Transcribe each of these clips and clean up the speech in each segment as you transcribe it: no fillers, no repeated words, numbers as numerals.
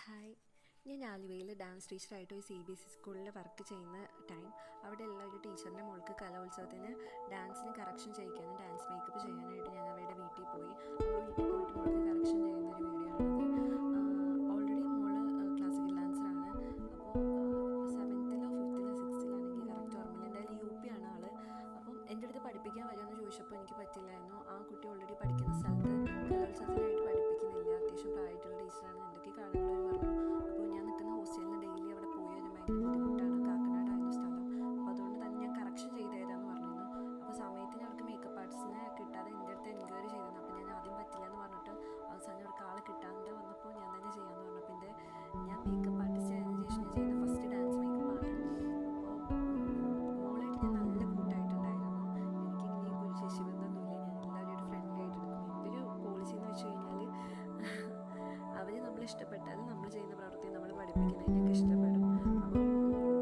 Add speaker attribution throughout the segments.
Speaker 1: Hi, ഞാൻ ആലുവയിൽ dance ടീച്ചറായിട്ട് ഒരു CBSE സ്കൂളിൽ വർക്ക് ചെയ്യുന്ന ടൈം അവിടെയുള്ള ഒരു ടീച്ചറിൻ്റെ മോൾക്ക് കലോത്സവത്തിന് ഡാൻസിന് കറക്ഷൻ ചെയ്യിക്കാനും ഡാൻസ് മേക്കപ്പ് ചെയ്യാനായിട്ട് ഞാൻ അവരുടെ വീട്ടിൽ പോയി. അപ്പോൾ വീട്ടിൽ പോയിട്ട് മോൾക്ക് കറക്ഷൻ ചെയ്യുന്ന ഒരു വീഡിയോ ആണത്. ഓൾറെഡി മോള് ക്ലാസിക്കൽ ഡാൻസറാണ്. അപ്പോൾ 7th-ലോ 5th-ലോ 6th-ലാണെങ്കിൽ കറക്റ്റ് ഓർമ്മയില്ല, എന്തായാലും UP ആണ് ആൾ. അപ്പം എൻ്റെ അടുത്ത് പഠിപ്പിക്കാൻ വരുമെന്ന് ചോദിച്ചപ്പോൾ എനിക്ക് പറ്റില്ലായിരുന്നു. ആ കുട്ടി ഓൾറെഡി പഠിക്കുന്ന സ്ഥലത്ത് കലോത്സവത്തിനായിട്ട് പഠിപ്പിക്കുന്നില്ല, അത്യാവശ്യം പ്രായമായിട്ടുള്ള ടീച്ചറാണ്, എന്തൊക്കെ കാര്യങ്ങൾ പറഞ്ഞു. അപ്പോൾ ഞാൻ നിൽക്കുന്ന ഹോസ്റ്റലിൽ ഡെയിലി അവിടെ പോയി വരാൻ ഭയങ്കര ബുദ്ധിമുട്ടാണ്, കാക്കനാടായിരുന്നു സ്ഥലം. അപ്പോൾ അതുകൊണ്ട് തന്നെ ഞാൻ കറക്ഷൻ ചെയ്ത് തരാമെന്ന് പറഞ്ഞിരുന്നു. അപ്പോൾ സമയത്തിന് അവർക്ക് മേക്കപ്പ് ആർട്ടിസ്റ്റിനെ കിട്ടാതെ എൻ്റെ അടുത്ത് എൻക്വയറി ചെയ്തിരുന്നു. അപ്പോൾ ഞാൻ ആദ്യം പറ്റില്ല എന്ന് പറഞ്ഞിട്ട് അവസാനം അവർക്ക് ആളെ കിട്ടാണ്ട് വന്നപ്പോൾ ഞാൻ തന്നെ ചെയ്യാമെന്ന് പറഞ്ഞു. അപ്പോൾ ഞാൻ മേക്കപ്പ് ആർട്ടിസ്റ്റ് ആയതിനു ശേഷം ഞാൻ ചെയ്യുന്ന ഫസ്റ്റ് ഡാൻസ് മേക്കപ്പാണ്. അപ്പോൾ മോളായിട്ട് ഞാൻ നല്ല കൂട്ടായിട്ടുണ്ടായിരുന്നു. എനിക്കിങ്ങനെ ഒരു ശശിബന്ധമൊന്നുമില്ല, ഞാൻ എല്ലാവരും ഒരു ഫ്രണ്ട്ലി ആയിട്ട് എടുക്കും. എൻ്റെ ഒരു പോളിസി എന്ന് വെച്ച് കഴിഞ്ഞാൽ അവർ നമ്മൾ ഇഷ്ടപ്പെട്ടാൽ നമ്മൾ ചെയ്യുന്ന പ്രവൃത്തി നമ്മൾ പഠിപ്പിക്കുന്നതിനൊക്കെ ഇഷ്ടപ്പെടും. അപ്പോൾ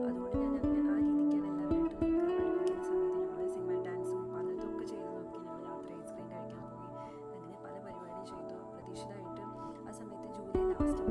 Speaker 1: അതുകൊണ്ട് ഞാൻ ആ രീതിക്കാണ് എല്ലാവരുമായിട്ട് നിൽക്കുക. പഠിപ്പിക്കുന്ന സമയത്ത് ഞങ്ങൾ സിനിമ ഡാൻസും പലതൊക്കെ ചെയ്ത് നോക്കി. ഞങ്ങൾ രാത്രി ഐസ്ക്രീം കഴിക്കാൻ പോയി, അങ്ങനെ പല പരിപാടിയും ചെയ്തു. അപ്രതീക്ഷിതമായിട്ട് ആ സമയത്ത് ജൂലൈ ലാസ്റ്റ്